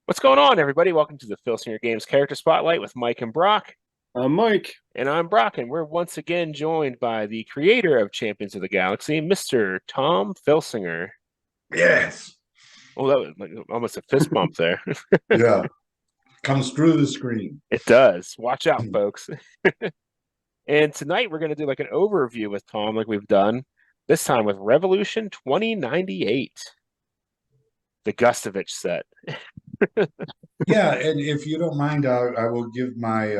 What's going on, everybody? Welcome to the Filsinger Games Character Spotlight with Mike and Broc. Mike. And I'm Broc, and we're once again joined by the creator of Champions of the Galaxy, Mr. Tom Filsinger. Yes. Oh, that was like almost a fist bump there. Yeah. Comes through the screen. It does. Watch out, folks. And tonight we're going to do like an overview with Tom, like we've done, this time with Revolution 2098, the Gustovich set. Yeah, and if you don't mind, I will give my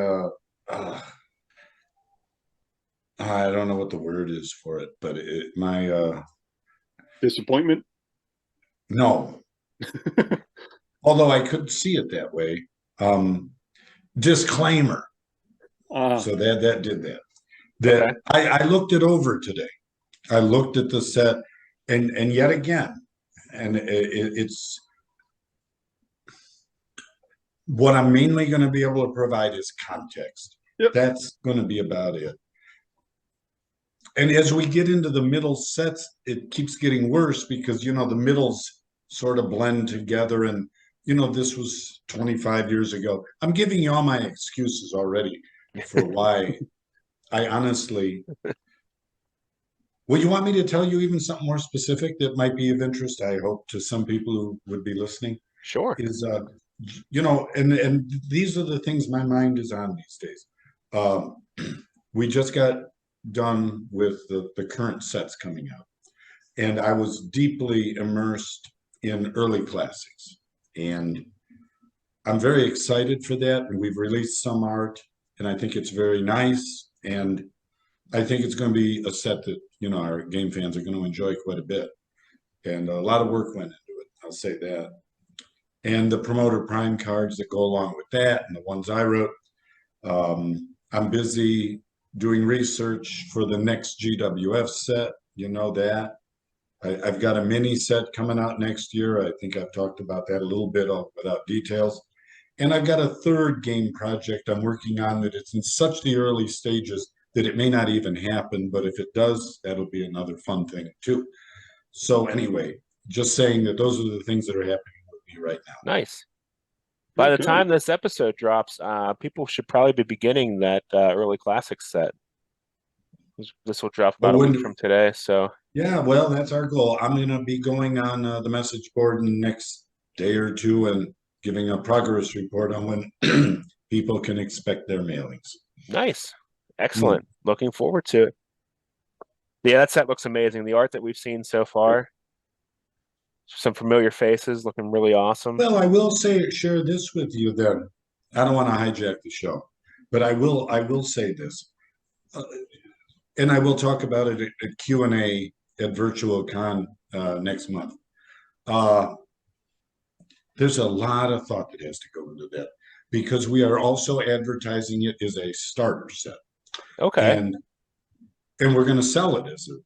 I don't know what the word is for it, but my Disappointment? no. Although I could see it that way. Disclaimer. So that did that. Okay. I looked it over today. I looked at the set and yet again, and it's what I'm mainly going to be able to provide is context. Yep. That's going to be about it. And as we get into the middle sets, it keeps getting worse because, the middles sort of blend together. And, this was 25 years ago. I'm giving you all my excuses already for why I honestly. Would you want me to tell you even something more specific that might be of interest? I hope to some people who would be listening. Sure. Is and these are the things my mind is on these days. We just got done with the current sets coming out, and I was deeply immersed in early classics, and I'm very excited for that. And we've released some art, and I think it's very nice, and I think it's going to be a set that our game fans are going to enjoy quite a bit, and a lot of work went into it, I'll say that. And the promoter prime cards that go along with that, and the ones I wrote. I'm busy doing research for the next GWF set. You know that. I've got a mini set coming out next year. I think I've talked about that a little bit without details. And I've got a third game project I'm working on that it's in such the early stages that it may not even happen. But if it does, that'll be another fun thing too. So anyway, just saying that those are the things that are happening right now. Nice. By the Okay. time this episode drops, people should probably be beginning that early classics set. This will drop about a week from today. So yeah, well, that's our goal. I'm going to be going on the message board in the next day or two and giving a progress report on when people can expect their mailings. Nice. Excellent. Looking forward to it. Yeah, that set looks amazing. The art that we've seen so far, some familiar faces looking really awesome. Well, I will share this with you then. I don't want to hijack the show, but I will say this. And I will talk about it at Q&A at Virtual Con next month. There's a lot of thought that has to go into that because we are also advertising it as a starter set. Okay. And we're going to sell it as a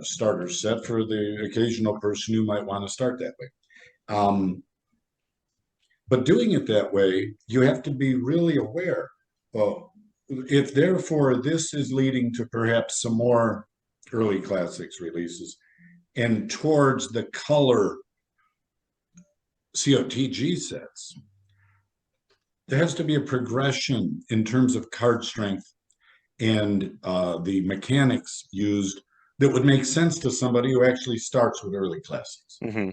starter set for the occasional person who might want to start that way. But doing it that way, you have to be really aware. If therefore this is leading to perhaps some more early classics releases and towards the color COTG sets, there has to be a progression in terms of card strength and the mechanics used that would make sense to somebody who actually starts with early classics. Mm-hmm.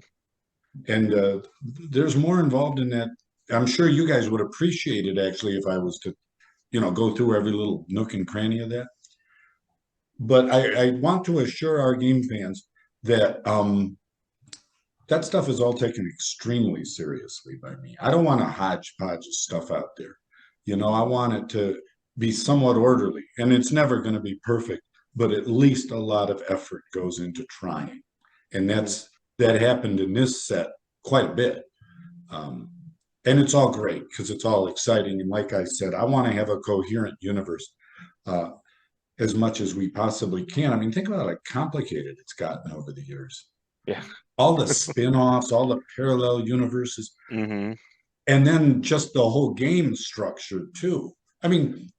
And there's more involved in that. I'm sure you guys would appreciate it actually if I was to go through every little nook and cranny of that. But I want to assure our game fans that that stuff is all taken extremely seriously by me. I don't want a hodgepodge of stuff out there. I want it to be somewhat orderly, and it's never going to be perfect, but at least a lot of effort goes into trying. And that happened in this set quite a bit. And it's all great because it's all exciting. And like I said, I want to have a coherent universe as much as we possibly can. I mean, think about how complicated it's gotten over the years. Yeah. All the spin-offs, all the parallel universes, mm-hmm. and then just the whole game structure too. I mean,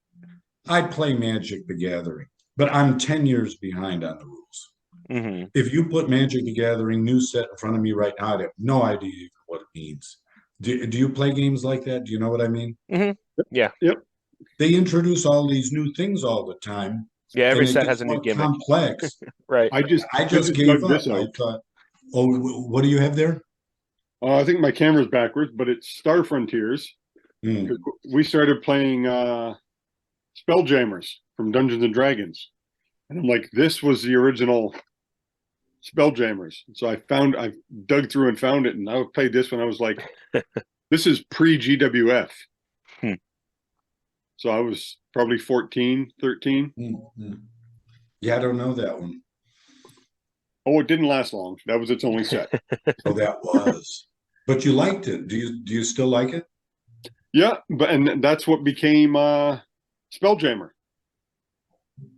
I play Magic the Gathering, but I'm 10 years behind on the rules. Mm-hmm. If you put Magic the Gathering new set in front of me right now, I'd have no idea what it means. Do you play games like that? Do you know what I mean? Hmm. Yeah. Yep. They introduce all these new things all the time, Yeah. Every and it set has gets a new more gimmick. complex. Right. I I just just gave dug up. this I out. thought, oh, what do you have there? I think my camera's backwards, but it's Star Frontiers. Hmm. We started playing Spelljammers from Dungeons and Dragons, and I'm like, this was the original Spelljammers. So I dug through and found it, and I played this when I was like, this is pre GWF. Hmm. So I was probably 14, 13. Hmm. Yeah, I don't know that one. Oh, it didn't last long. That was its only set. Oh, that was. But you liked it. Do you still like it? Yeah, and that's what became Spelljammer,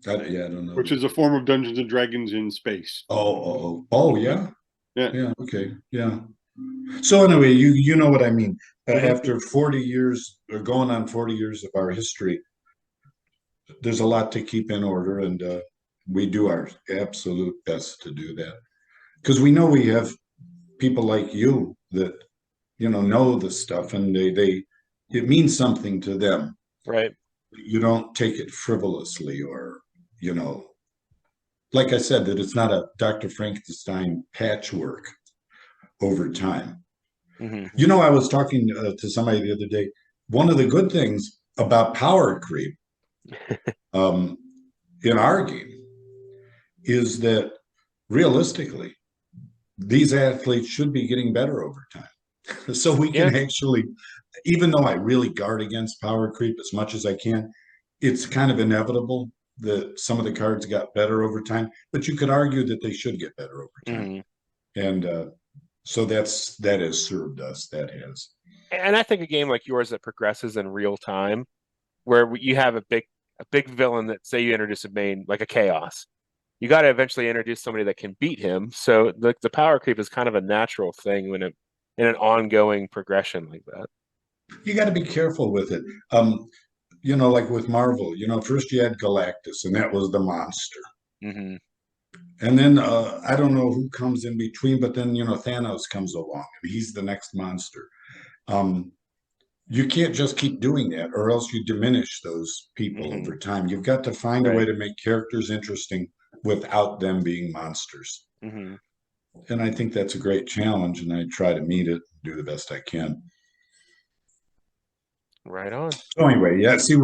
Yeah, I don't know which that. is a form of Dungeons and Dragons in space. Oh, yeah. Yeah. Yeah, okay. Yeah. So anyway, you know what I mean. Mhm. After 40 years, or going on 40 years of our history, there's a lot to keep in order, and we do our absolute best to do that. Because we know we have people like you that know the stuff, and they it means something to them. Right. You don't take it frivolously, or you know, like I said, that it's not a Dr. Frankenstein patchwork over time. Hmm. You know, I was talking to somebody the other day. One of the good things about power creep um, in our game is that realistically, these athletes should be getting better over time. So we Yeah. can actually, even though I really guard against power creep as much as I can, it's kind of inevitable that some of the cards got better over time, but you could argue that they should get better over time. Hmm. And so that has served us. That has. And I think a game like yours that progresses in real time, where you have a big villain that say you introduce a main like a chaos, you got to eventually introduce somebody that can beat him. So the power creep is kind of a natural thing when in an ongoing progression like that. You got to be careful with it. Like with Marvel, first you had Galactus, and that was the monster. Hmm. And then I don't know who comes in between, but then Thanos comes along, and he's the next monster. Um, you can't just keep doing that, or else you diminish those people Hmm. over time. You've got to find a way Right. to make characters interesting without them being monsters. Hmm. And I think that's a great challenge, and I try to meet it, do the best I can. Right on. So anyway, yeah, see,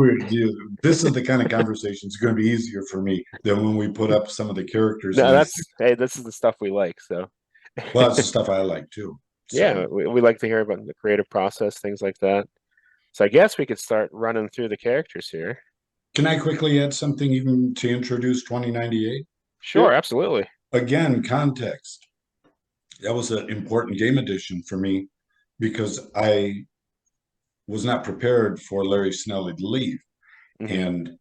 this is the kind of conversation it's going to be easier for me than when we put up some of the characters No, in these things. hey, this is the stuff we like. So Well, that's the stuff I like too. yeah, So we like to hear about the creative process, things like that. So I guess we could start running through the characters here. can I quickly add something even to introduce 2098? Sure, Yep. absolutely. Again, context. That was an important game edition for me because I was not prepared for Larry Snelly to leave. Hmm. And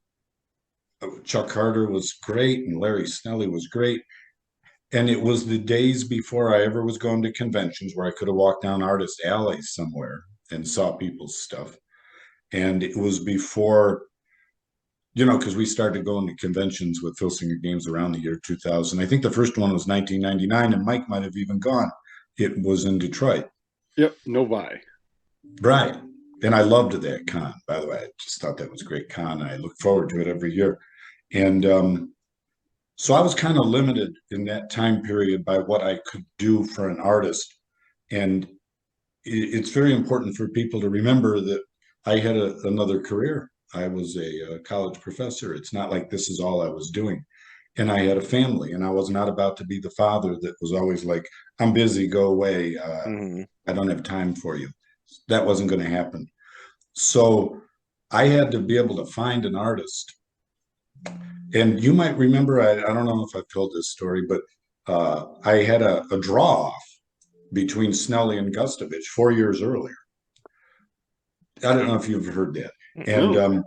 Chuck Carter was great, and Larry Snelly was great. And it was the days before I ever was going to conventions where I could have walked down artist alleys somewhere and saw people's stuff. And it was before, because we started going to conventions with Filsinger Games around the year 2000. I think the first one was 1999, and Mike might have even gone. It was in Detroit. Yep. Novi. Right. And I loved that con, by the way. I just thought that was a great con. I look forward to it every year. And so I was kind of limited in that time period by what I could do for an artist. And it's very important for people to remember that I had another career. I was a college professor. It's not like this is all I was doing. And I had a family, and I was not about to be the father that was always like, I'm busy, go away. Hmm. I don't have time for you. That wasn't going to happen. So I had to be able to find an artist. And you might remember, I don't know if I've told this story, but I had a draw off between Snelly and Gustovich 4 years earlier. I don't know if you've heard that. And No.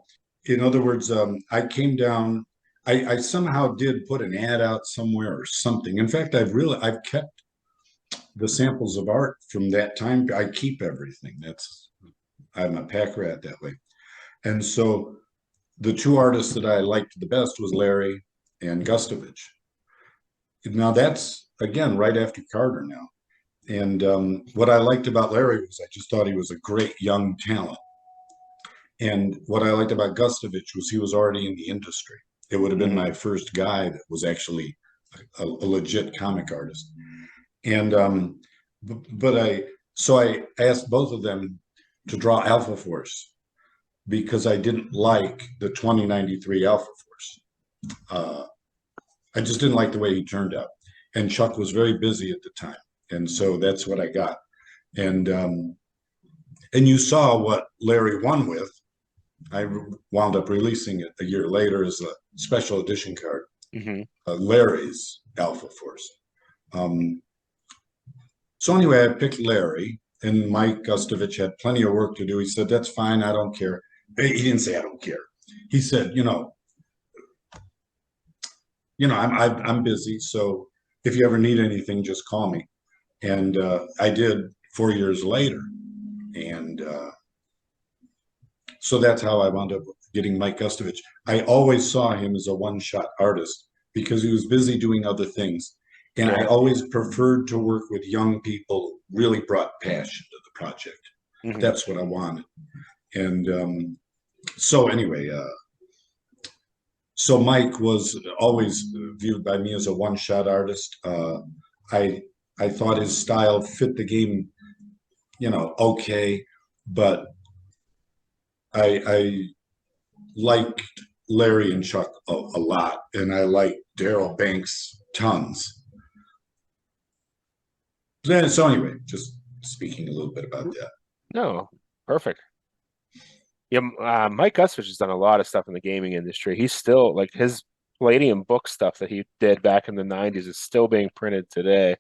in other words, I came down, I somehow did put an ad out somewhere or something. In fact, I've kept the samples of art from that time. I keep everything. I'm a pack rat that way. And so the two artists that I liked the best was Larry and Gustovich. Now that's again right after Carter now. And what I liked about Larry was I just thought he was a great young talent. And what I liked about Gustovich was he was already in the industry. It would have been my first guy that was actually a legit comic artist. And so I asked both of them to draw Alpha Force because I didn't like the 2093 Alpha Force. I just didn't like the way he turned out. And Chuck was very busy at the time. And so that's what I got. And you saw what Larry won with. I wound up releasing it a year later as a special edition card. Larry's Alpha Force. So anyway, I picked Larry, and Mike Gustovich had plenty of work to do. He said, "That's fine. I don't care." He didn't say, "I don't care." He said, I'm busy, so if you ever need anything, just call me. And I did 4 years later. And so that's how I wound up getting Mike Gustovich. I always saw him as a one-shot artist because he was busy doing other things. And I always preferred to work with young people who really brought passion to the project. That's what I wanted. And so anyway, so Mike was always viewed by me as a one-shot artist. I thought his style fit the game, okay, but I liked Larry and Chuck a lot, and I liked Daryl Banks tons. So anyway, just speaking a little bit about that. No, perfect. Yeah, Mike Gustovich has done a lot of stuff in the gaming industry. He's still like his Palladium book stuff that he did back in the 90s is still being printed today.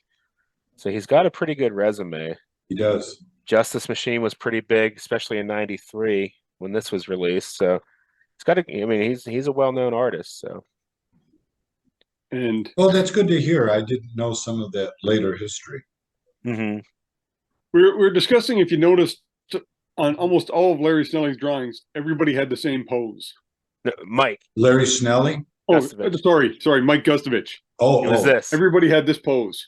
So he's got a pretty good resume. He does. Justice Machine was pretty big, especially in 93 when this was released. So he's got he's a well-known artist. So well, that's good to hear. I didn't know some of that later history. We're discussing, if you noticed, on almost all of Larry Snelly's drawings, everybody had the same pose. Mike. Larry Snelly? Oh, sorry, Mike Gustovich. Oh, it was this. Everybody had this pose.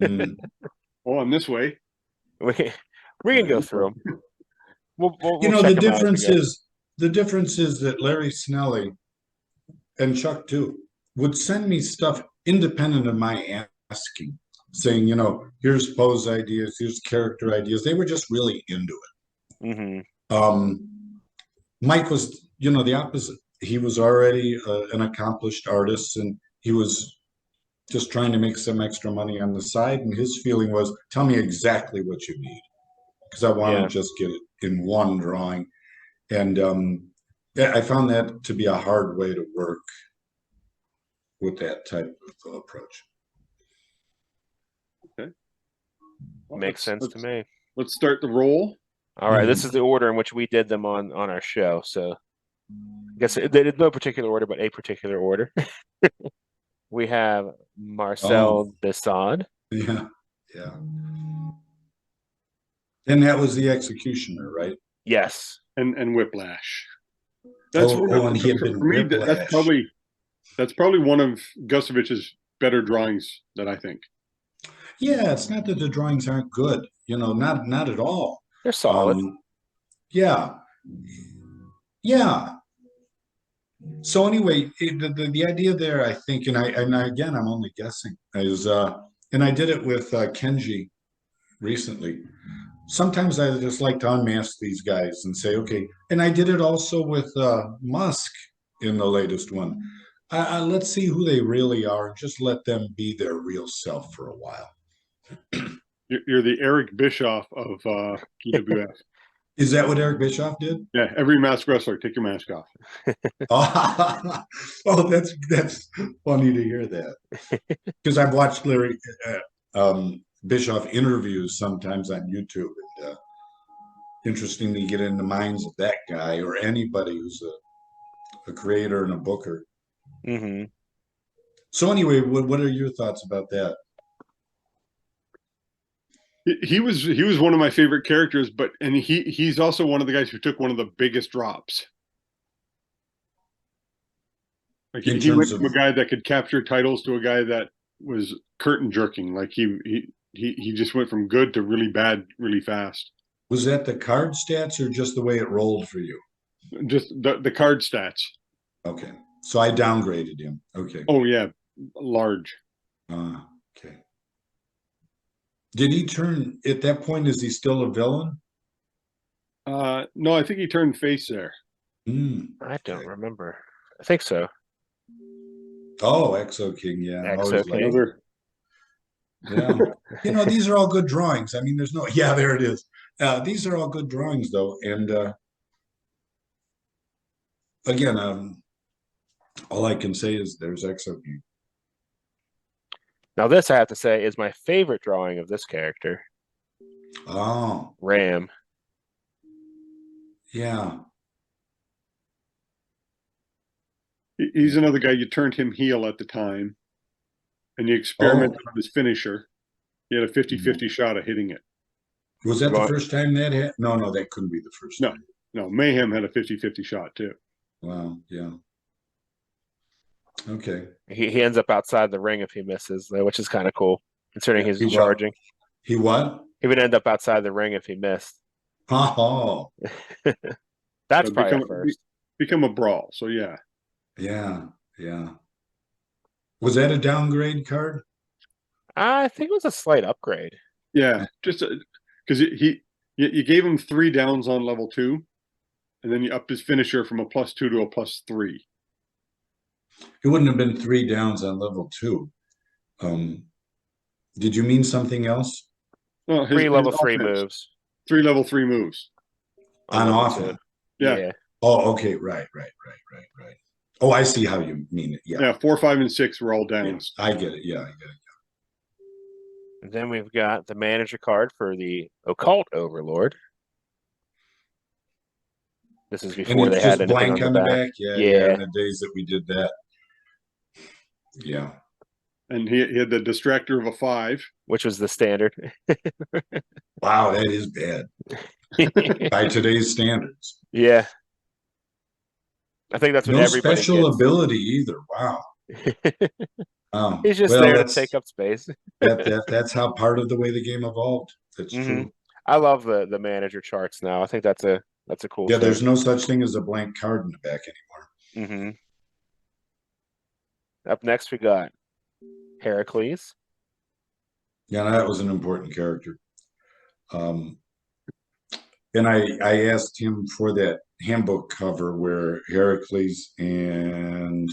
Oh, I'm this way. We can go through them. We'll the difference is that Larry Snelly and Chuck too would send me stuff independent of my asking, saying, here's pose ideas, here's character ideas. They were just really into it. Mike was, the opposite. He was already an accomplished artist, and he was just trying to make some extra money on the side. And his feeling was, tell me exactly what you need, because I want to just get it in one drawing. And I found that to be a hard way to work with that type of approach. Okay. Well, makes sense to me. Let's start the roll. All right, this is the order in which we did them on our show. So I guess there's no particular order, but a particular order. We have Marcel Desaad. Yeah. And that was the executioner, right? Yes. And Whiplash. And he had been Whiplash. That's probably one of Gustovich's better drawings that I think. Yeah, it's not that the drawings aren't good, not at all. They're solid. Yeah. So anyway, the idea there, I think, and again, I'm only guessing, is and I did it with Kenji recently. Sometimes I just like to unmask these guys and say, okay. And I did it also with Musk in the latest one. Let's see who they really are and just let them be their real self for a while. You're the Eric Bischoff of PWF. Is that what Eric Bischoff did? Yeah, every masked wrestler, take your mask off. Oh, that's funny to hear that. Because I've watched Larry Bischoff interviews sometimes on YouTube. And, interesting to get in the minds of that guy or anybody who's a creator and a booker. So anyway, what are your thoughts about that? He was one of my favorite characters, and he's also one of the guys who took one of the biggest drops. Like he went from a guy that could capture titles to a guy that was curtain jerking. Like he he just went from good to really bad really fast. Was that the card stats or just the way it rolled for you? Just the card stats. Okay. So I downgraded him. Okay. Oh yeah, large. Okay. Did he turn at that point? Is he still a villain? No, I think he turned face there. I don't remember. I think so. Oh, Exo King, yeah. Exo King. Another. Yeah. You know, these are all good drawings. I mean, there's no, yeah, there it is. These are all good drawings though. And again, all I can say is there's Exo King. Now this, I have to say, is my favorite drawing of this character. Oh, Ram. yeah. He's another guy. You turned him heel at the time, and you experimented on his finisher. He had a 50-50 shot of hitting it. Was that the first time that happened? No, that couldn't be the first time. No, Mayhem had a 50-50 shot too. Wow, yeah. Okay. He ends up outside the ring if he misses, though, which is kind of cool, considering he's charging. He what? He would end up outside the ring if he missed. Oh. That's probably a first. Become a brawl, so yeah. Yeah, yeah. Was that a downgrade card? I think it was a slight upgrade. Yeah, just because you gave him 3 downs on level 2, and then you upped his finisher from a +2 to a +3. It wouldn't have been 3 downs on level 2. Did you mean something else? No, 3 level 3 moves. 3 level 3 moves. On offense. Yeah. Oh, okay. Right. Oh, I see how you mean it. Yeah. Yeah, 4, 5, and 6 were all downs. Yeah, I get it. Yeah, I get it. And then we've got the manager card for the Occult Overlord. This is before they had anything blank on the back. Yeah. In the days that we did that. Yeah. And he had the distractor of a 5, which was the standard. Wow, that is bad by today's standards. Yeah. I think that's what everybody special gets. Ability either. Wow. He's just there to take up space. That's how part of the way the game evolved. That's true. I love the manager charts now. I think that's a cool thing. There's no such thing as a blank card in the back anymore. Up next we got Heracles. Yeah, that was an important character. And I asked him for that handbook cover where Heracles and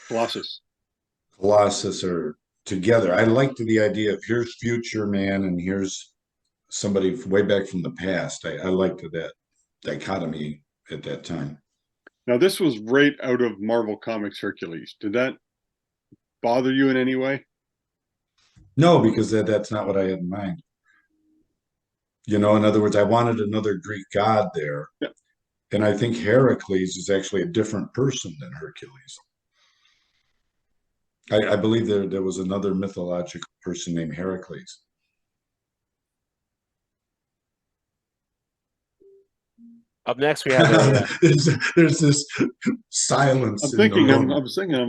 Colossus are together. I liked the idea of here's future man and here's somebody way back from the past. I liked that dichotomy at that time. Now this was right out of Marvel Comics Hercules. Did that bother you in any way? No, because that's not what I had in mind. You know, in other words, I wanted another Greek god there. Yep. And I think Heracles is actually a different person than Hercules. I believe there was another mythological person named Heracles. Up next, we have there's this silence. I'm thinking. I'm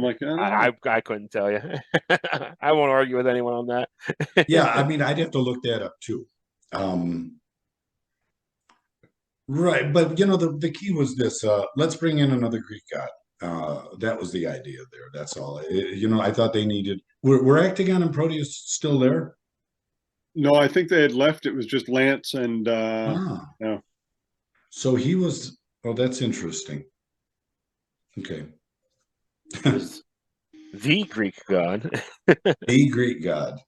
like, I couldn't tell you. I won't argue with anyone on that. Yeah, I mean, I'd have to look that up too. Right, but you know, the key was this: let's bring in another Greek god. That was the idea there. That's all. You know, I thought they needed. Were Actagon and Proteus still there? No, I think they had left. It was just Lance and no. So he was. Oh, that's interesting. Okay. The Greek god. The Greek god.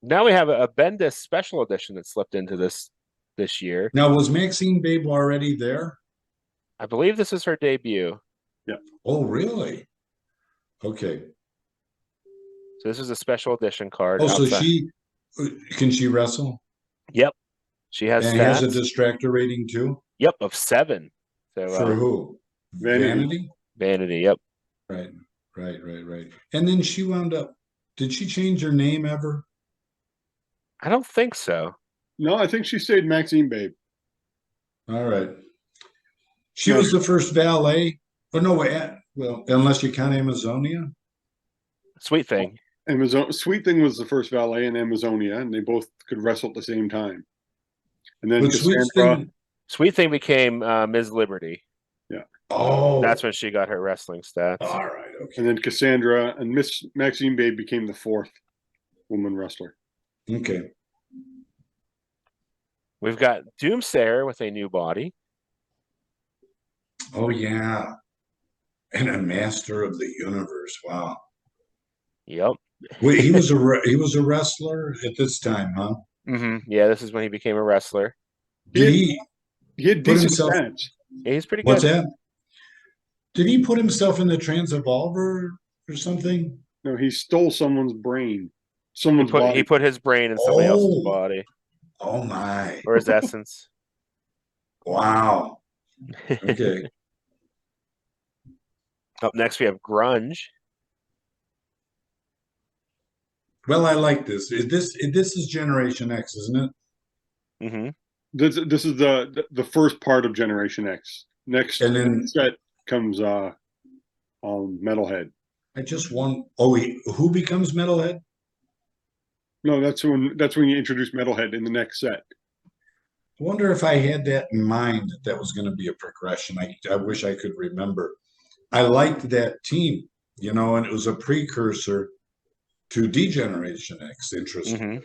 Now we have a Bendis special edition that slipped into this year. Now, was Maxine Babe already there? I believe this is her debut. Yeah. Oh, really? Okay. So this is a special edition card. Oh, so can she wrestle? Yep. She has and stats. Has a distractor rating too? Yep, of 7. So for who? Vanity? Vanity, yep. Right. And then she wound up, did she change her name ever? I don't think so. No, I think she stayed Maxine Babe. All right. She was the first valet. Oh, no, well, unless you count Amazonia. Sweet Thing. Amazon Sweet Thing was the first valet in Amazonia, and they both could wrestle at the same time. And then But Sweet Cassandra, Thing, Sweet Thing became Ms. Liberty. yeah, oh, That's when she got her wrestling stats. all right, okay. and then Cassandra and Miss Maxine Babe became the fourth woman wrestler. Okay. We've got Doomsayer with a new body. Oh yeah. And a master of the universe. Wow. Yep. Wait, he was a wrestler at this time, huh? Yeah, this is when he became a wrestler. Did he He had put decent himself? stats. Yeah, he's pretty What's good. that? Did he put himself in the Trans-Evolver or something? No, he stole someone's brain, someone's He body. put his brain in somebody else's Oh. body Oh my. or his essence. Wow. Okay. Up next, we have Grunge. Well, I like this. This is Generation X, isn't it? hmm This is the first part of Generation X. Next And then set comes Metalhead. I just want. Oh, who becomes Metalhead? No, that's when you introduce Metalhead in the next set. I wonder if I had that in mind that was going to be a progression. I wish I could remember. I liked that team, and it was a precursor to Degeneration X. Interesting.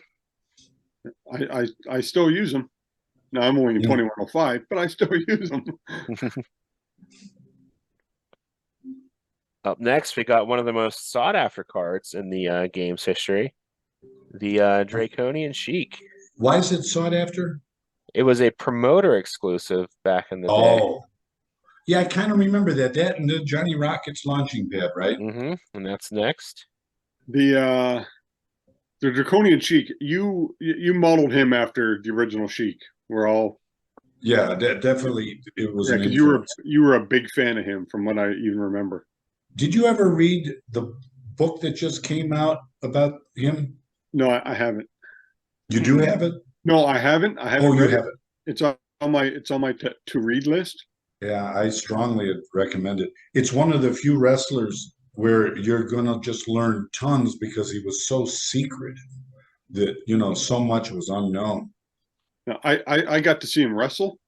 I still use them. Now I'm only in 2105, but I still use them. Up next, we got one of the most sought after cards in the game's history, the Draconian Sheik. Why is it sought after? It was a promoter exclusive back in the day. Oh, yeah, I kind of remember that. That and the Johnny Rockets launching pad, right? And that's next. The Draconian Sheik, you modeled him after the original Sheik. We're all definitely it was an because influence. you were a big fan of him from what I even remember. Did you ever read the book that just came out about him? No, I haven't. You do have it? No, I haven't. I haven't. Oh, you read have it. it. It's on my to read list. Yeah, I strongly recommend it. It's one of the few wrestlers where you're gonna just learn tons because he was so secret that so much was unknown. Now, I got to see him wrestle.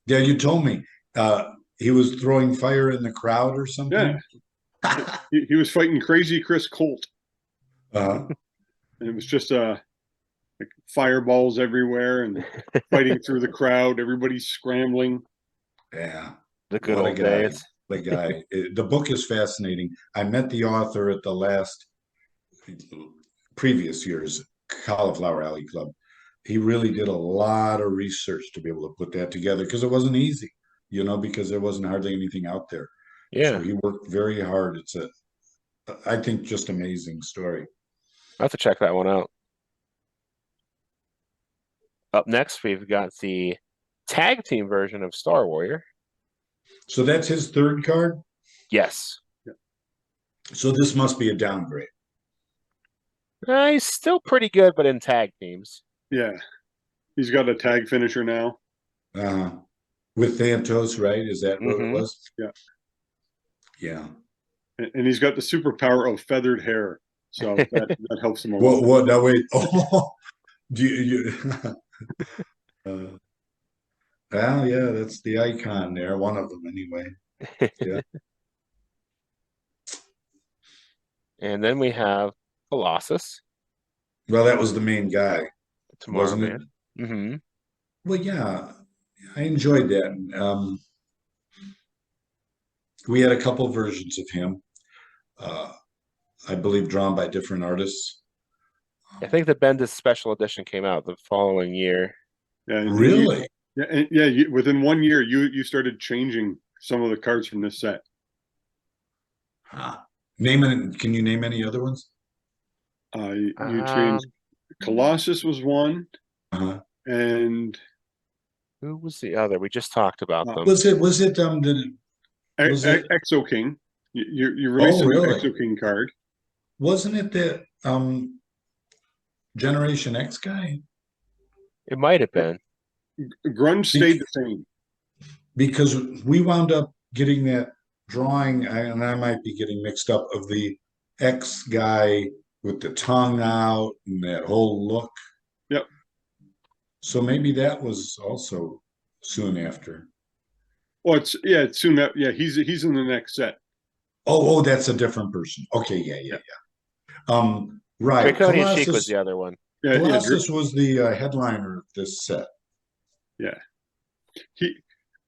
Yeah, you told me he was throwing fire in the crowd or something. Yeah, he was fighting Crazy Chris Colt. Uh, And it was just like fireballs everywhere and fighting through the crowd. Everybody's scrambling. yeah, The good what a old guy. days. The guy. The book is fascinating. I met the author at the last previous year's Cauliflower Alley Club. He really did a lot of research to be able to put that together because it wasn't easy, because there wasn't hardly anything out there. Yeah. So he worked very hard. It's I think, just amazing story. I'll have to check that one out. Up next, we've got the tag team version of Star Warrior. So that's his third card? Yes. So this must be a downgrade. He's still pretty good, but in tag teams. Yeah, he's got a tag finisher now. With Thantos, right? Is that what it was? Yeah. Yeah. And he's got the superpower of feathered hair. So that helps him a lot. What? Now wait. Oh, do you well, yeah, that's the icon there. One of them, anyway. Yeah. And then we have Colossus. Well, that was the main guy, Tomorrow wasn't Man. it? Well, yeah, I enjoyed that. We had a couple versions of him. I believe drawn by different artists. I think the Bendis special edition came out the following year. Yeah, Really? Within 1 year, you started changing some of the cards from this set. Huh. Can you name any other ones? You changed. Colossus was one, and who was the other? We just talked about them. Was it Exo King. You released an Exo King card. Wasn't it the Generation X guy? It might have been. Grunge stayed the same. Because we wound up getting that drawing, and I might be getting mixed up, of the X guy with the tongue out and that whole look. Yep. So maybe that was also soon after. Well, it's soon that he's in the next set. Oh, that's a different person. Okay, yeah. Right. Draconian Sheik was Colossus, the other one. Yeah, Colossus was the headliner of this set. yeah.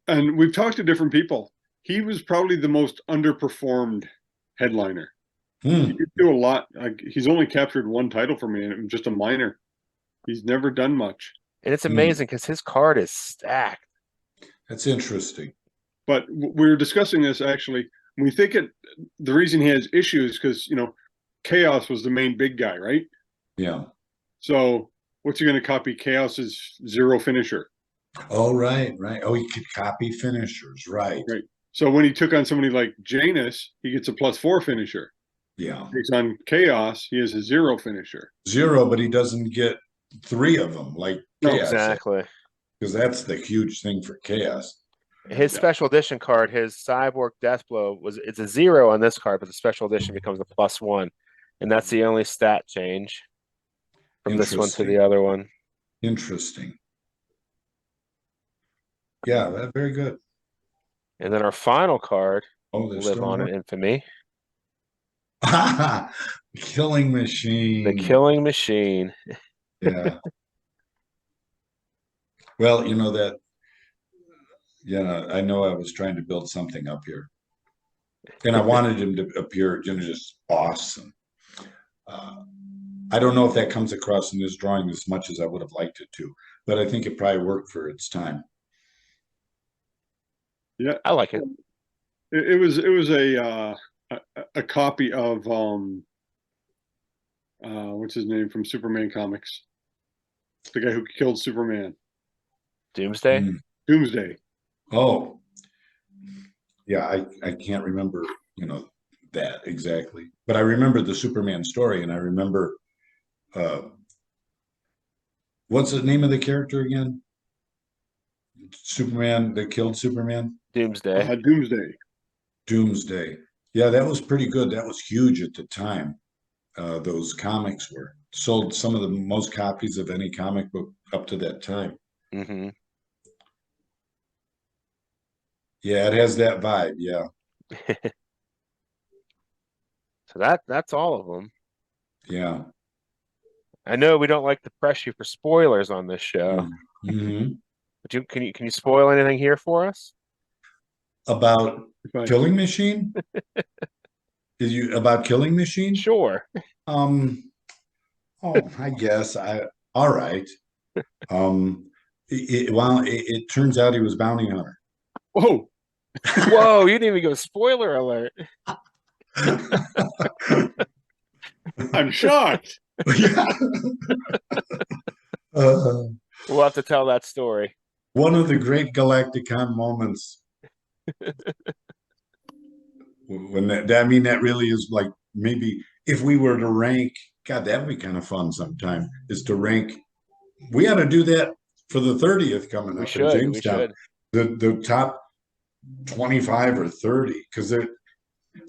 And we've talked to different people. He was probably the most underperformed headliner. He did do a lot. Like, he's only captured one title for me, and it was just a minor. He's never done much. And it's amazing because his card is stacked. That's interesting. But we were discussing this actually. We think the reason he has issues because Chaos was the main big guy, right? Yeah. So what's he going to copy? Chaos's zero finisher. Oh, right. Oh, he could copy finishers, right? Right. So when he took on somebody like Janus, he gets a +4 finisher. Yeah. Takes on Chaos, he has a 0 finisher. 0, but he doesn't get 3 of them like Chaos. Exactly. Because that's the huge thing for Chaos. His special edition card, his Cyborg Deathblow, it's a 0 on this card, but the special edition becomes a +1. And that's the only stat change from this one to the other one. Interesting. Yeah, that's very good. And then our final card, Live on in infamy. Killing Machine. The Killing Machine. Yeah. Well, that. I know I was trying to build something up here, and I wanted him to appear, just awesome. I don't know if that comes across in this drawing as much as I would have liked it to, but I think it probably worked for its time. Yeah, I like it. It was a copy of what's his name from Superman comics, the guy who killed Superman. Doomsday. Doomsday. Oh, yeah. I can't remember that exactly, but I remember the Superman story, and I remember what's the name of the character again? Superman that killed Superman. Doomsday. Doomsday. Yeah, that was pretty good. That was huge at the time. Those comics were sold some of the most copies of any comic book up to that time. Mm-hmm. Yeah, it has that vibe. Yeah. So that's all of them. Yeah. I know we don't like to press you for spoilers on this show. Mm-hmm. But can you spoil anything here for us? About Killing Machine? About Killing Machine? Sure. I guess all right. It turns out he was bounty hunter. Whoa. Whoa, you didn't even go spoiler alert. I'm shocked. We'll have to tell that story. One of the great Galacticon moments. When that really is like, maybe if we were to rank, God, that'd be kind of fun sometime, is to rank. We ought to do that for the 30th coming up in Jamestown. The top 25 or 30, because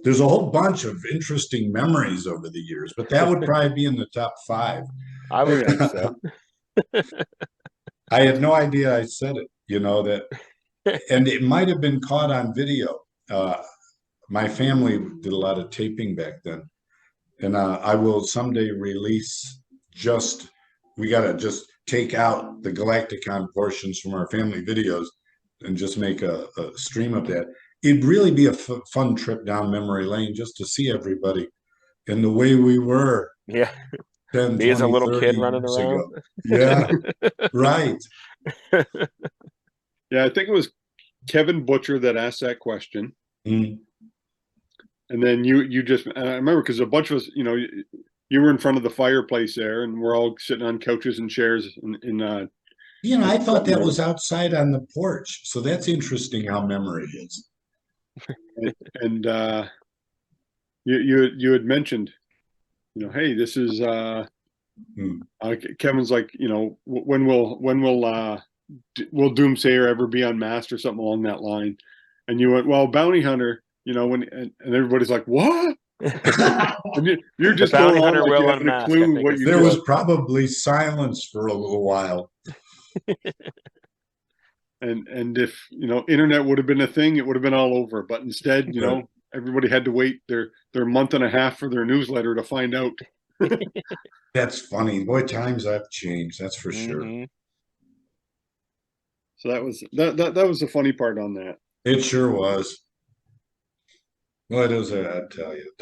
there's a whole bunch of interesting memories over the years, but that would probably be in the top 5. I would think so. I had no idea I said it, that, and it might have been caught on video. My family did a lot of taping back then, and I will someday release we got to just take out the Galacticon portions from our family videos and just make a stream of that. It'd really be a fun trip down memory lane just to see everybody and the way we were. Yeah. 10, Me as a little kid running around. Ago. Yeah, right. Yeah, I think it was Kevin Butcher that asked that question. Mm. And then you just, I remember because a bunch of us, you were in front of the fireplace there, and we're all sitting on couches and chairs. I thought that was outside on the porch. So that's interesting how memory is. And you had mentioned, hey, this is Kevin's like, when will Doomsayer ever be unmasked or something along that line? And you went, well, Bounty Hunter, and everybody's like, what? And you're just bounty going on hunter like will you haven't a unmask, I clue think what is you There do. was probably silence for a little while. And if internet would have been a thing, it would have been all over. But instead, everybody had to wait their month and a half for their newsletter to find out. That's funny. Boy, times have changed. That's for sure. Mhm. So that was the funny part on that. It sure was. Well, it is. I tell you.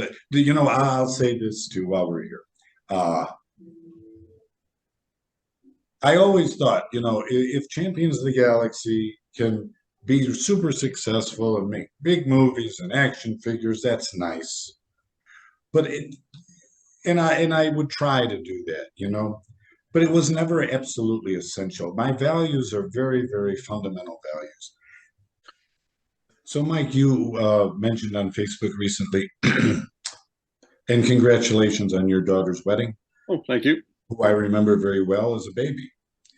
I'll say this too while we're here. I always thought, if Champions of the Galaxy can be super successful and make big movies and action figures, that's nice. But I would try to do that, but it was never absolutely essential. My values are very, very fundamental values. So, Mike, you mentioned on Facebook recently, and congratulations on your daughter's wedding, Oh, thank you. who I remember very well as a baby.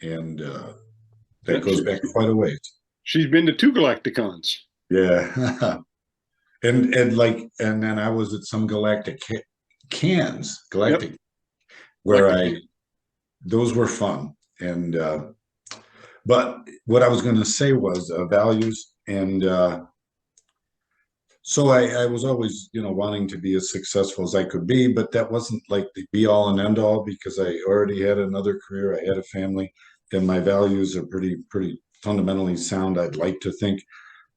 And that goes back quite a ways. She's been to 2 Galacticons. Yeah. and then I was at some galactic where those were fun. And but what I was going to say was values. And so I was always, wanting to be as successful as I could be, but that wasn't like the be all and end all, because I already had another career. I had a family, and my values are pretty fundamentally sound. I'd like to think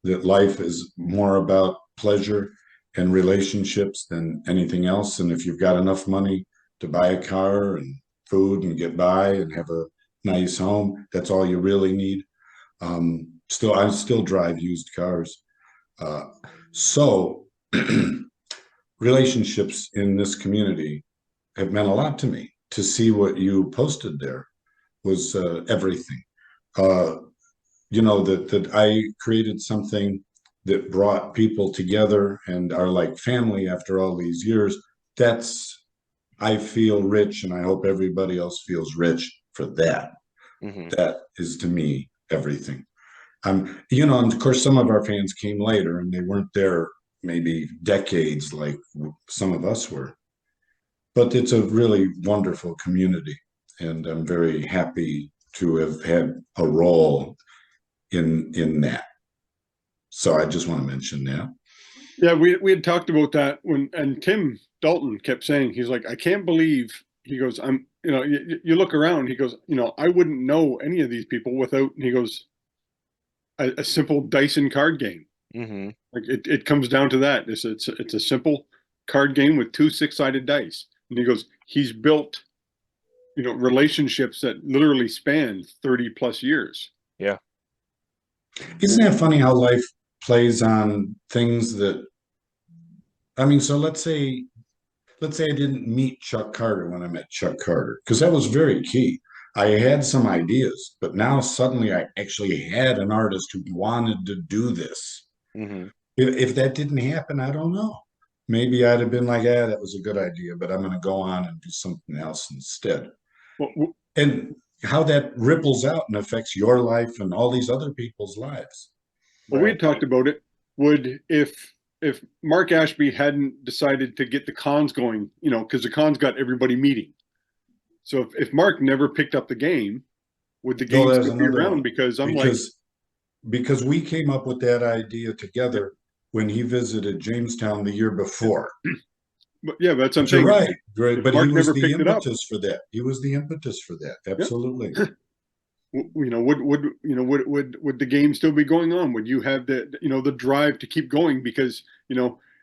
that life is more about pleasure and relationships than anything else. And if you've got enough money to buy a car and food and get by and have a nice home, that's all you really need. I still drive used cars. So relationships in this community have meant a lot to me. To see what you posted there was everything. That I created something that brought people together and are like family after all these years. I feel rich, and I hope everybody else feels rich for that. Mhm. That is, to me, everything. And of course, some of our fans came later, and they weren't there maybe decades like some of us were. But it's a really wonderful community, and I'm very happy to have had a role in that. So I just want to mention that. Yeah, we had talked about that and Tim Dalton kept saying, he's like, I can't believe, he goes, you look around, he goes, I wouldn't know any of these people without, he goes, a simple Dyson card game. Mhm. Like it comes down to that. It's a simple card game with 2 6-sided dice. And he goes, he's built, relationships that literally span 30 plus years. Yeah. Isn't that funny how life plays on things that, so let's say I didn't meet Chuck Carter when I met Chuck Carter, because that was very key. I had some ideas, but now suddenly I actually had an artist who wanted to do this. Mhm. If that didn't happen, I don't know. Maybe I'd have been like, that was a good idea, but I'm going to go on and do something else instead. Well, And how that ripples out and affects your life and all these other people's lives. Well, we had talked about it. Would if Mark Ashby hadn't decided to get the cons going, because the cons got everybody meeting. So if Mark never picked up the game, would the game still be around? Because because we came up with that idea together when he visited Jamestown the year before. But yeah, that's what I'm saying. You're right. But he was the impetus for that. He was the impetus for that. Absolutely. Would the game still be going on? Would you have the drive to keep going? Because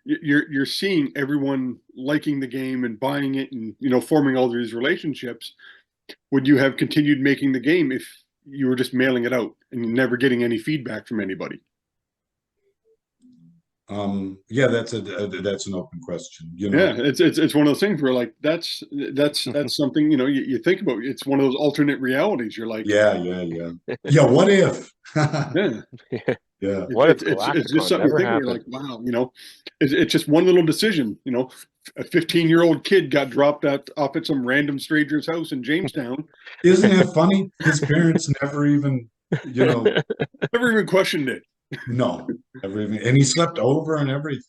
you're seeing everyone liking the game and buying it and forming all these relationships. Would you have continued making the game if you were just mailing it out and never getting any feedback from anybody? Yeah, that's an open question. Yeah, it's one of those things where like that's something you think about. It's one of those alternate realities. You're like, yeah. What if? Yeah. Yeah. What if it's just something you think you're like, wow, it's just one little decision. A 15-year-old kid got dropped off at some random stranger's house in Jamestown. Isn't that funny? His parents never even, never even questioned it. No, never even, and he slept over and everything.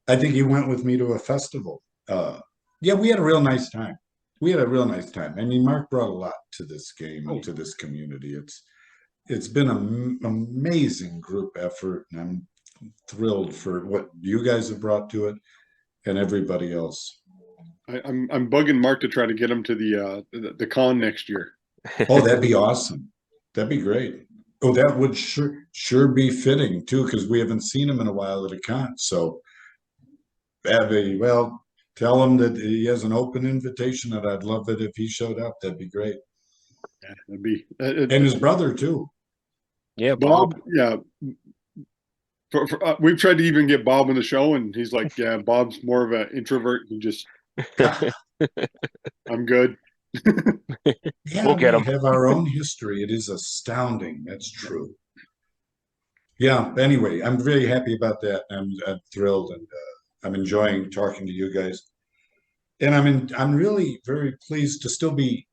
I think he went with me to a festival. Yeah, we had a real nice time. We had a real nice time. I mean, Mark brought a lot to this game and to this community. It's been an amazing group effort, and I'm thrilled for what you guys have brought to it and everybody else. I'm bugging Mark to try to get him to the con next year. Oh, that'd be awesome. That'd be great. Oh, that would sure be fitting too, because we haven't seen him in a while at a con. So, Abby, well, tell him that he has an open invitation, and I'd love it if he showed up. That'd be great. Yeah, that'd be And his brother too. Yeah, Bob. Yeah, we've tried to even get Bob on the show, and he's like, "Yeah, Bob's more of an introvert. He just, I'm good." Yeah, We'll get we him. have our own history. It is astounding. That's true. Yeah. Anyway, I'm very happy about that. I'm thrilled, and I'm enjoying talking to you guys. And I'm really very pleased to still be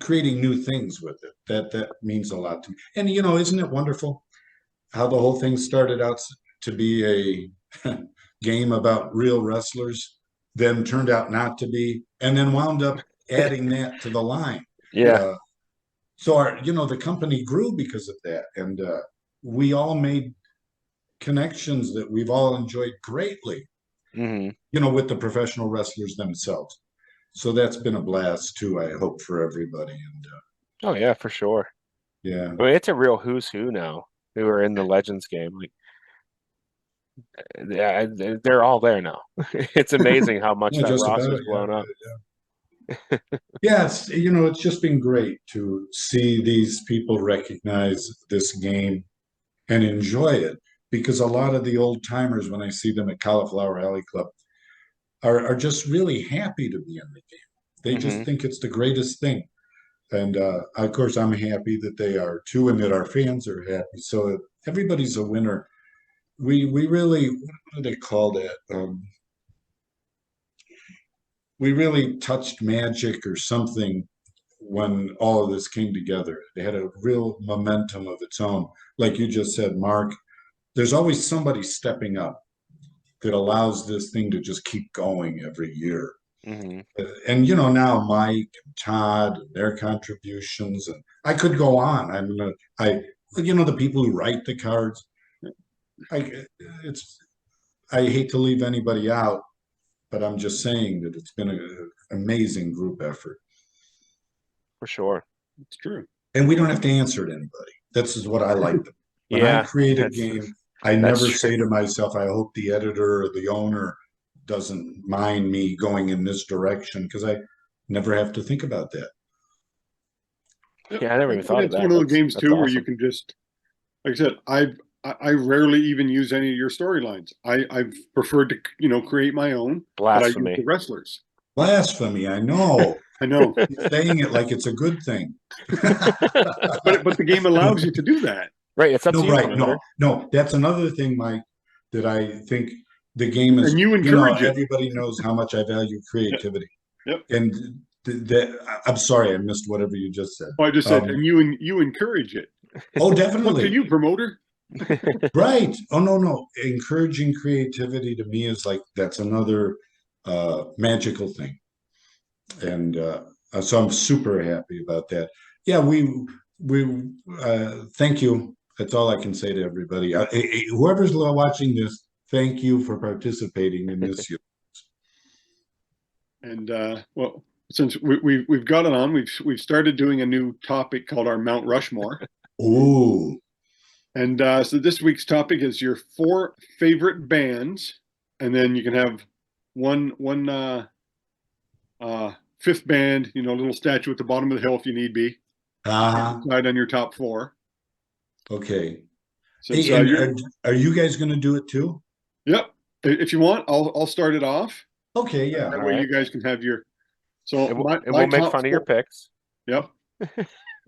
creating new things with it. That means a lot to me. And isn't it wonderful how the whole thing started out to be a game about real wrestlers, then turned out not to be, and then wound up adding that to the line. Yeah. So the company grew because of that, and we all made connections that we've all enjoyed greatly. Hmm. With the professional wrestlers themselves. So that's been a blast too. I hope for everybody, and Oh yeah, for sure. yeah, I mean, it's a real who's who now who are in the Legends game. Like, yeah, they're all there now. It's amazing how much yeah, that just about roster's it. blown up. Yeah, it's just been great to see these people recognize this game and enjoy it, because a lot of the old timers, when I see them at Cauliflower Alley Club, are just really happy to be in the game. They just Hmm. think it's the greatest thing. And of course, I'm happy that they are too, and that our fans are happy. So everybody's a winner. We really, what do they call that? We really touched magic or something when all of this came together. It had a real momentum of its own. Like you just said, Mark, there's always somebody stepping up that allows this thing to just keep going every year. Hmm. And now Mike and Todd and their contributions, and I could go on. The people who write the cards. I it's I hate to leave anybody out, but I'm just saying that it's been an amazing group effort. For sure. It's true. And we don't have to answer to anybody. This is what I like. When I Yeah, create a that's game, I that's never true. say to myself, I hope the editor or the owner doesn't mind me going in this direction, because I never have to think about that. Yeah, I never even thought of It's that. one of those games That's too where you awesome. can just, like I said, I rarely even use any of your storylines. I've preferred to create my own, but I use Blasphemy. the wrestlers. Blasphemy, I know. I know, You're saying it like it's a good thing. but the game allows you to do that. Right, it's up No, to you, right. promoter. No. That's another thing, Mike, that I think the game is, And you encourage it. everybody knows how much I value creativity. Yep. And I'm sorry, I missed whatever you just said. Oh, I just said, and you encourage it. Oh, Up to definitely. you, promoter. Right. Oh, no. Encouraging creativity to me is like, that's another magical thing. And so I'm super happy about that. Yeah, we thank you. That's all I can say to everybody. Whoever's watching this, thank you for participating in this. And well, since we've got it on, we've started doing a new topic called our Mount Rushmore. Ooh. And so this week's topic is your 4 favorite bands, and then you can have one fifth band, a little statue at the bottom of the hill if you need be. Decide on your top 4. Okay. Since, Hey, and are you guys going to do it too? Yep. If you want, I'll start it off. Okay, yeah. That way you guys can have your. So And my we'll make top fun of your 4. picks. Yep.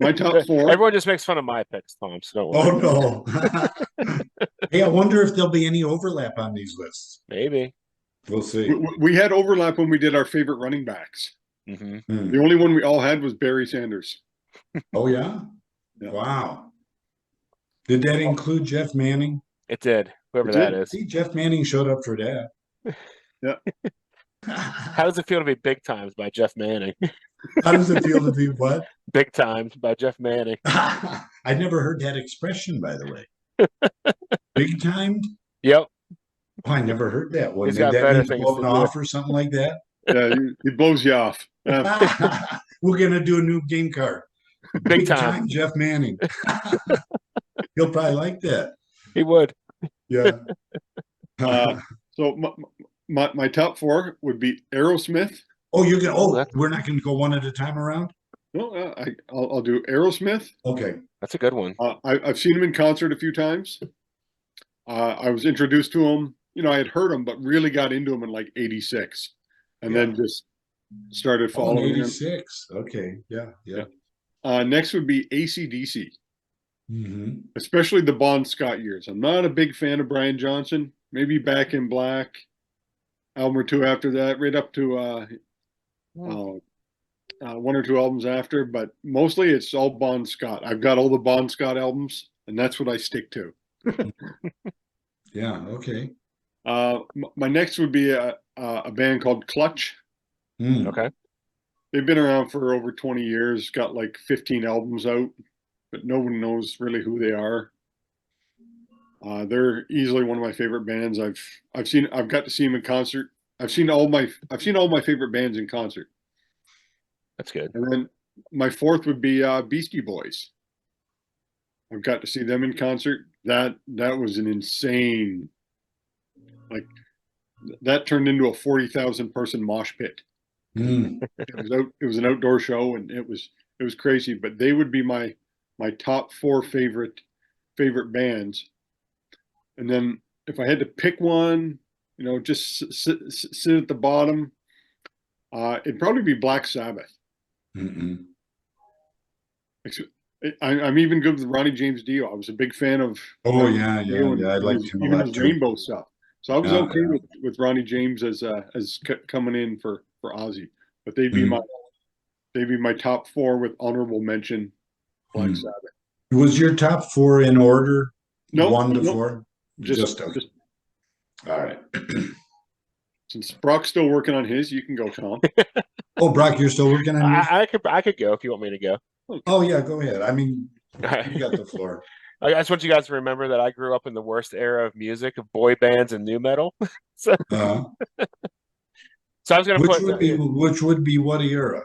My top 4. Everyone just makes fun of my picks, Tom. So don't worry. Oh no. Hey, I wonder if there'll be any overlap on these lists. Maybe. We'll see. We had overlap when we did our favorite running backs. Hmm. The only one we all had was Barry Sanders. Oh yeah? Yeah. Wow. Did that include Jeff Manning? It did. Whoever It that did. is. See, Jeff Manning showed up for that. Yeah. How does it feel to be Big Times by Jeff Manning? How does it feel to be what? Big Times by Jeff Manning. I never heard that expression, by the way. Big time? Yep. Oh, I never heard that one. He's Maybe got that better means things blowing to do. off or something like that. Yeah, he blows you off. We're gonna do a new game card. Big time. Jeff Manning. He'll probably like that. He would. Yeah. So my top four would be Aerosmith. Oh, you're gonna. Oh, that's- we're not gonna go one at a time around. No, I'll do Aerosmith. Okay. That's a good one. I've seen him in concert a few times. I was introduced to him. You know, I had heard him, but really got into him in like '86, and then just started following him. '86. Okay. Yeah. Yeah. Next would be AC/DC, Mm-hmm. especially the Bon Scott years. I'm not a big fan of Brian Johnson. Maybe Back in Black, album or two after that, right up to one or two albums after, but mostly it's all Bon Scott. I've got all the Bon Scott albums, and that's what I stick to. Yeah. Okay. My next would be a band called Clutch. Mm. Okay. They've been around for over 20 years, got like 15 albums out, but no one knows really who they are. They're easily one of my favorite bands. I've got to see them in concert. I've seen all my favorite bands in concert. That's good. And then my fourth would be Beastie Boys. I've got to see them in concert. That was an insane, like that turned into a 40,000 person mosh pit. Mm. It was an outdoor show, and it was crazy. But they would be my top four favorite bands. And then if I had to pick one, you know, just sit at the bottom, it'd probably be Black Sabbath. Mm-mm. I'm even good with Ronnie James Dio. I was a big fan of. Oh yeah. I like him a even lot his too. Rainbow stuff. So I was Yeah, okay yeah. with Ronnie James as coming in for Ozzy, but they'd be my top four with honorable mention. Black Sabbath. Was your top four in order? No, 1 to no, 4? Just Okay. All right. since Broc's still working on his, you can go, Tom. Oh, Broc, you're still working on yours? I could go if you want me to go. Oh yeah, go ahead. I mean, you got the floor. I just want you guys to remember that I grew up in the worst era of music, of boy bands and new metal. so, Uh, so I was going to put which would be what era?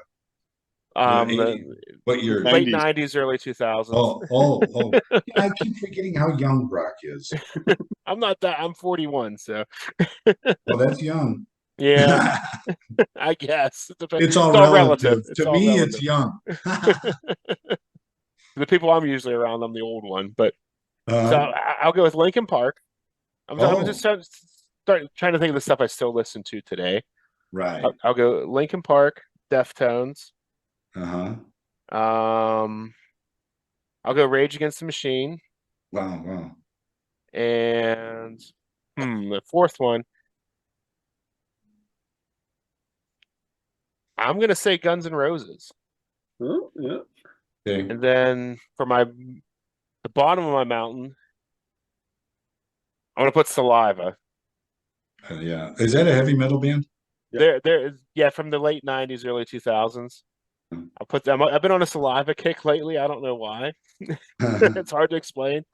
um The 80s? What year? late 90s. 90s, early 2000s. Oh. I keep forgetting how young Broc is. I'm not that. I'm 41, so Well, that's young. yeah, I guess It's all relative. It's To all me, relative. it's young. The people I'm usually around, I'm the old one, but so Uh, I'll go with Linkin Park. I'm Oh. just start trying to think of the stuff I still listen to today. right. I'll go Linkin Park, Deftones. Uh-huh. I'll go Rage Against the Machine, Wow. and the fourth one, I'm gonna say Guns N' Roses, Oh, yeah. Okay. and then for the bottom of my mountain, I'm gonna put Saliva. Yeah. Is that a heavy metal band? Yeah. There is from the late '90s, early 2000s. Hmm. I'll put them. I've been on a Saliva kick lately. I don't know why. It's hard to explain,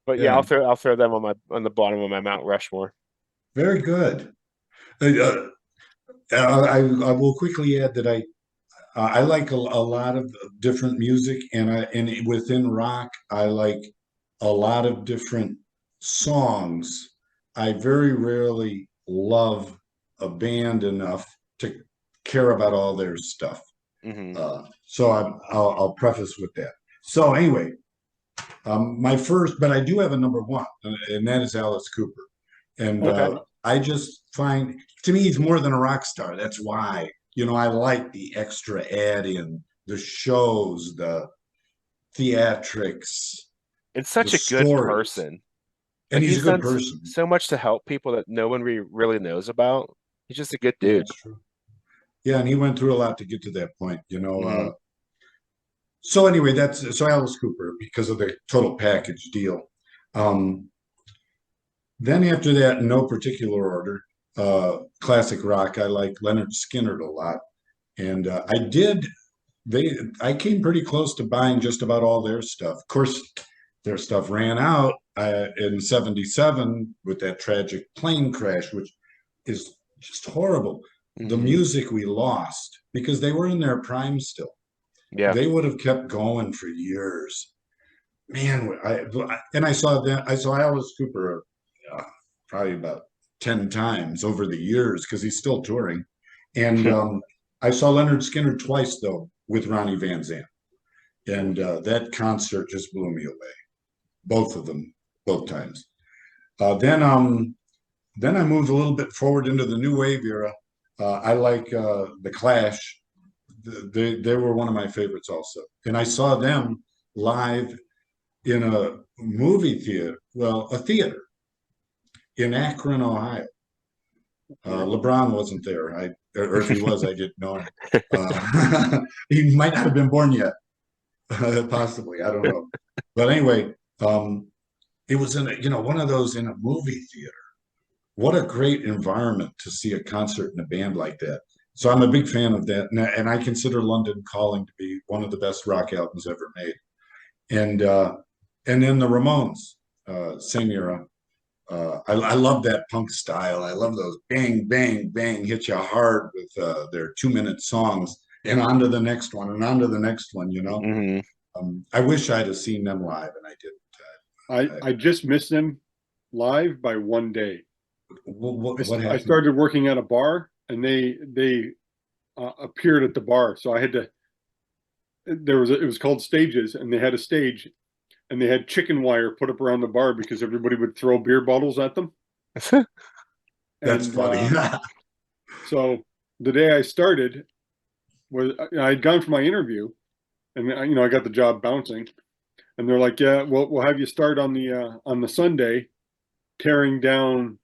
but yeah, Yeah. I'll throw them on the bottom of my Mount Rushmore. Very good. I will quickly add that I like a lot of different music, and within rock, I like a lot of different songs. I very rarely love a band enough to care about all their stuff. Hmm. So I'll preface with that. So anyway, my first, but I do have a number one, and that is Alice Cooper. And Okay. I just find, to me, he's more than a rock star. That's why, I like the extra add in, the shows, the theatrics, And such the a good stories. person. And Like, he's a good done person. so much to help people that no one really knows about. He's just a good dude. That's true. Yeah, and he went through a lot to get to that point, Mhm. So anyway, so Alice Cooper, because of the total package deal. Then after that, in no particular order, classic rock. I like Leonard Skinner a lot, and I came pretty close to buying just about all their stuff. Of course, their stuff ran out in '77 with that tragic plane crash, which is just horrible. The music we lost because they were in their prime still. Yeah. They would have kept going for years. Man, I saw that. I saw Alice Cooper probably about 10 times over the years because he's still touring. And I saw Leonard Skinner twice, though, with Ronnie Van Zant. And that concert just blew me away. Both of them, both times. Then I moved a little bit forward into the new wave era. I like the Clash. They were one of my favorites also. And I saw them live in a movie theater, well, a theater in Akron, Ohio. LeBron wasn't there, or if he was, I didn't know him. He might not have been born yet, possibly. I don't know. But anyway, it was in one of those in a movie theater. What a great environment to see a concert in a band like that. So I'm a big fan of that, and I consider London Calling to be one of the best rock albums ever made. And then the Ramones, same era. I love that punk style. I love those bang, bang, bang, hit you hard with their 2-minute songs, and on to the next one, and on to the next one. I wish I'd have seen them live, and I didn't. I just missed them live by one day. What happened? I started working at a bar, and they appeared at the bar, so I had to. It was called Stages, and they had a stage, and they had chicken wire put up around the bar because everybody would throw beer bottles at them. That's funny. So the day I started, I'd gone for my interview, and I got the job bouncing, and they're like, "Yeah, we'll have you start on the Sunday, tearing down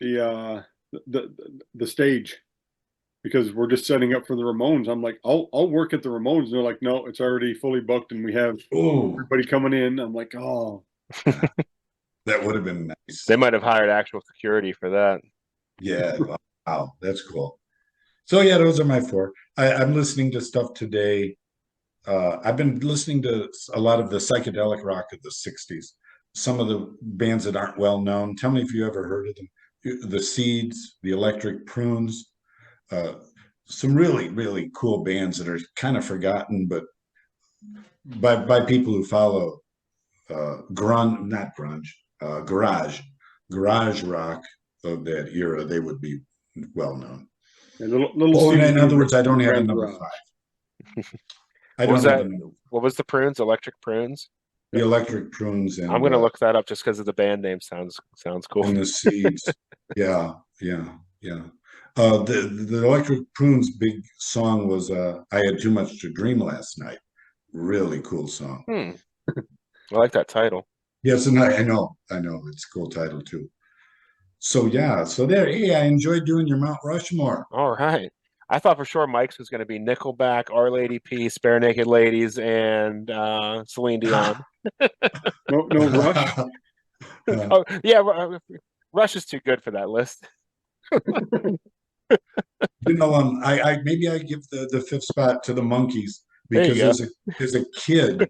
the stage." Because we're just setting up for the Ramones. I'm like, I'll work at the Ramones. And they're like, no, it's already fully booked, and we have everybody coming in. I'm like, oh, that would have been nice. They might have hired actual security for that. Yeah, wow, that's cool. So yeah, those are my four. I'm listening to stuff today. I've been listening to a lot of the psychedelic rock of the '60s. Some of the bands that aren't well known. Tell me if you ever heard of them. The Seeds, the Electric Prunes. Some really, really cool bands that are kind of forgotten, but by people who follow not grunge, garage rock of that era, they would be well known. In other words, I don't have a number 5. What was the Prunes? Electric Prunes? The Electric Prunes. And I'm going to look that up just because of the band name sounds cool. And the Seeds. Yeah. The Electric Prunes' big song was "I Had Too Much to Dream Last Night." Really cool song. I like that title. Yes, and I know it's a cool title too. So yeah, Hey, I enjoyed doing your Mount Rushmore. All right. I thought for sure Mike's was going to be Nickelback, Our Lady Peace, Bare Naked Ladies, and Celine Dion. No Rush. Oh yeah, Rush is too good for that list. I maybe I give the 5th spot to the Monkees because as a kid,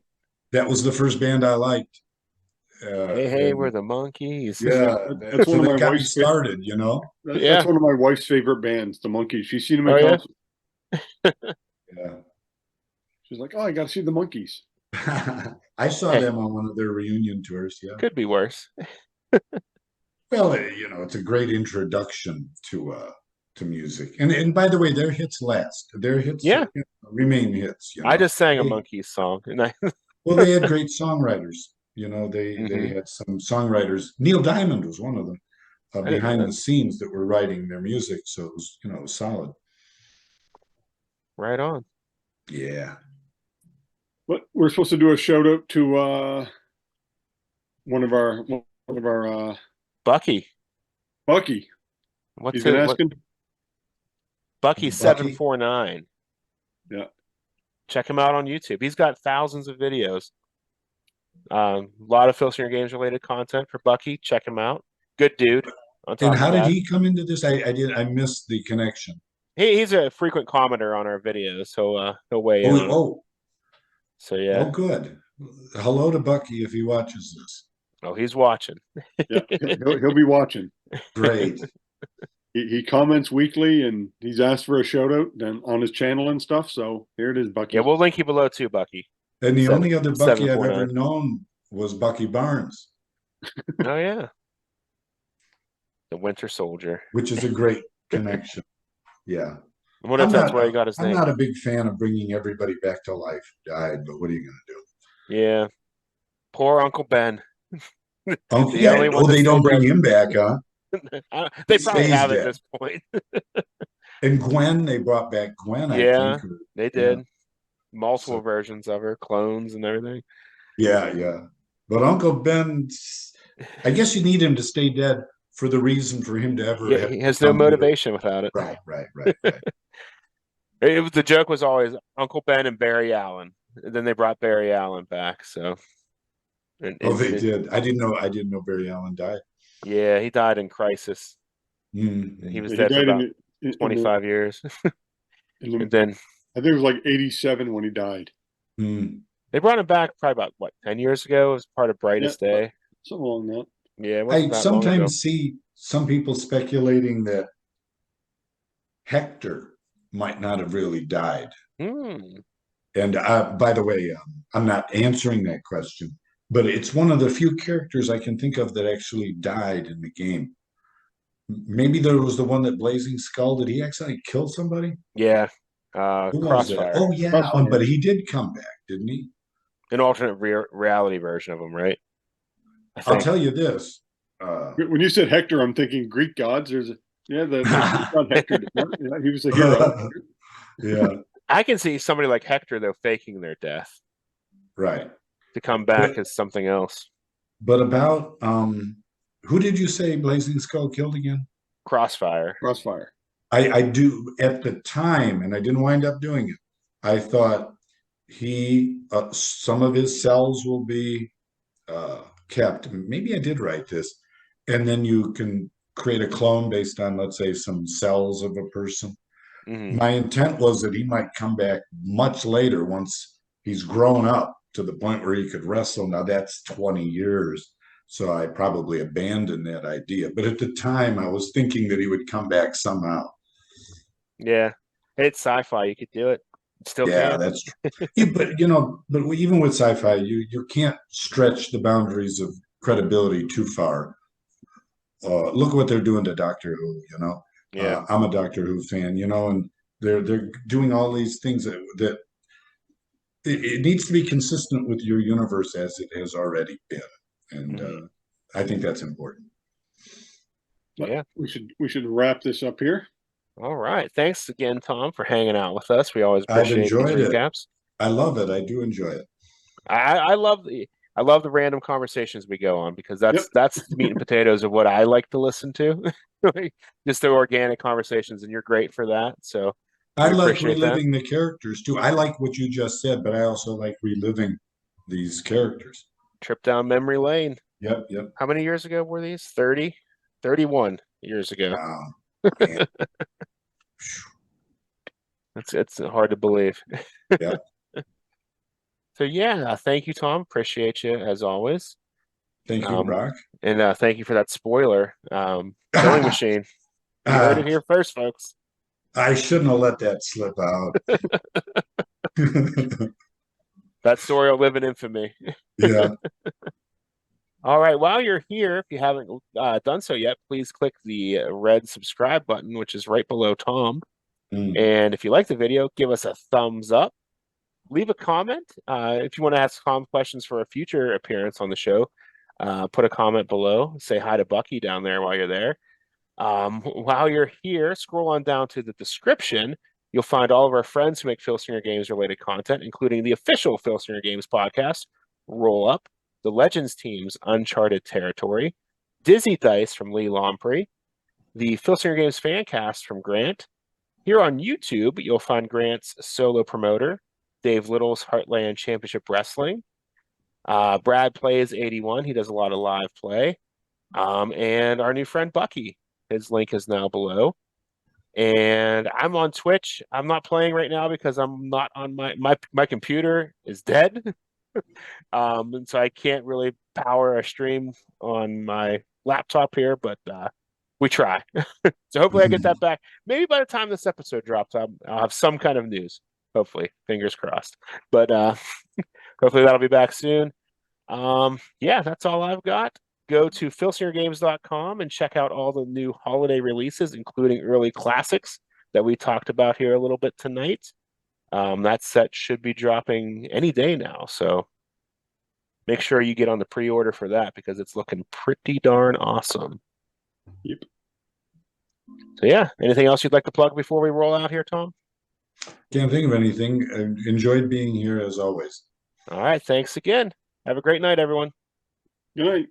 that was the first band I liked. Hey, we're the Monkees. Yeah, that's one of my got me wife's started. That's one of my wife's favorite bands, the Monkees. She's seen them in concert. Yeah. She's like, "Oh, I got to see the Monkees." I saw them on one of their reunion tours. Yeah, could be worse. Well, it's a great introduction to music, and by the way, their hits last. Their hits, remain hits. I just sang a Monkees song, and well, they had great songwriters. They had some songwriters. Neil Diamond was one of them behind the scenes that were writing their music. So it was, it was solid. Right on. Yeah. But we're supposed to do a shout out to one of our Bucky. Bucky. What's been asking? Bucky749. Yeah. Check him out on YouTube. He's got thousands of videos. A lot of Filsinger Games related content for Bucky. Check him out. Good dude. on And top how of did that. he come into this? I missed the connection. He's a frequent commenter on our videos, so he'll weigh in Oh, on them. oh, So oh, yeah. good. Hello to Bucky if he watches this. Oh, he's watching. Yeah, he'll be watching. Great. He comments weekly, and he's asked for a shout out on his channel and stuff. So here it is, Bucky. Yeah, we'll link you below too, Bucky. And the only other Bucky I've ever 749. known was Bucky Barnes, Oh yeah. The Winter Soldier. which is a great connection. Yeah. I wonder if that's where he got his I'm name. not a big fan of bringing everybody back to life who died, but what are you going to do? Yeah. Poor Uncle Ben. Oh, The yeah. only one Oh, to they stay don't bring dead. him back, huh? They He probably stays have at dead. this point. And Gwen, they brought back Gwen, I Yeah, think. they Yeah. did. Multiple So, versions of her, clones and everything. yeah, yeah. But Uncle Ben, I guess you need him to stay dead for the reason for him to ever Yeah, have he has no become bitter. motivation without it. Right, right, right, right. The joke was always Uncle Ben and Barry Allen. And then they brought Barry Allen back. So, Oh, they did. I didn't know Barry Allen died. yeah, he died in Crisis. Mm-hmm. He was He dead for died about in 25 years. in the, And then I think it was like 87 when he died. Mm. they brought him back probably about, what, 10 years ago? It was part of Brightest Yeah, Day. something along that. Yeah, it I wasn't that long ago. sometimes see some people speculating that Hector might not have really died. Hmm. And by the way, I'm not answering that question, but it's one of the few characters I can think of that actually died in the game. Maybe there was the one that Blazing Skull. Did he actually kill somebody? Yeah. Who was that? Crossfire. Oh, yeah. Crossfire. But he did come back, didn't he? An alternate reality version of him, right? I I'll think. tell you this. When you said Hector, I'm thinking Greek gods. There's the Greek god Hector. Yeah, he was a hero. Yeah, I can see somebody like Hector, though, faking their death right. to come back as something else. But about who did you say Blazing Skull killed again? Crossfire. Crossfire. I do at the time, and I didn't wind up doing it. I thought some of his cells will be kept. Maybe I did write this, and then you can create a clone based on, let's say, some cells of a person. Mm-hmm. My intent was that he might come back much later once he's grown up to the point where he could wrestle. Now that's 20 years. So I probably abandoned that idea. But at the time, I was thinking that he would come back somehow. Yeah. It's sci-fi. You could do it. Still Yeah, can. that's true. Yeah, but even with sci-fi, you can't stretch the boundaries of credibility too far. Look at what they're doing to Doctor Who, Yeah. I'm a Doctor Who fan, and they're doing all these things that it needs to be consistent with your universe as it has already been, and I think that's important. Yeah. We should wrap this up here. All right. Thanks again, Tom, for hanging out with us. We always I've appreciate these enjoyed it. recaps. I love it. I do enjoy it. I love the random conversations we go on because that's the meat and potatoes of what I like to listen to. Just the organic conversations, and you're great for that. So I like appreciate that. reliving the characters too. I like what you just said, but I also like reliving these characters. Trip down memory lane. Yep. How many years ago were these? 30? 31 years ago. Wow. It's hard to believe. Yeah. So yeah, thank you, Tom. Appreciate you as always. Thank you, Broc. And thank you for that spoiler. Killing Machine. You heard it here first, folks. I shouldn't have let that slip out. That story will live in infamy. Yeah. All right. While you're here, if you haven't done so yet, please click the red subscribe button, which is right below Tom. And if you like the video, give us a thumbs up. Leave a comment. If you want to ask Tom questions for a future appearance on the show, put a comment below. Say hi to Bucky down there while you're there. While you're here, scroll on down to the description. You'll find all of our friends who make Filsinger Games related content, including the official Filsinger Games podcast, Roll Up, the Legends team's Uncharted Territory, Dizzy Dice from Lee Lamprey, the Filsinger Games fan cast from Grant. Here on YouTube, you'll find Grant's solo promoter, Dave Little's Heartland Championship Wrestling. Brad plays 81. He does a lot of live play. And our new friend Bucky, his link is now below. And I'm on Twitch. I'm not playing right now because I'm not on my computer is dead. And so I can't really power a stream on my laptop here, but we try. So hopefully I get that back. Maybe by the time this episode drops, I'll have some kind of news. Hopefully, fingers crossed. But hopefully that'll be back soon. Yeah, that's all I've got. Go to filsingergames.com and check out all the new holiday releases, including early classics that we talked about here a little bit tonight. That set should be dropping any day now, so make sure you get on the pre-order for that because it's looking pretty darn awesome. Yep. So yeah, anything else you'd like to plug before we roll out here, Tom? Can't think of anything. I enjoyed being here as always. All right, thanks again. Have a great night, everyone. Good night.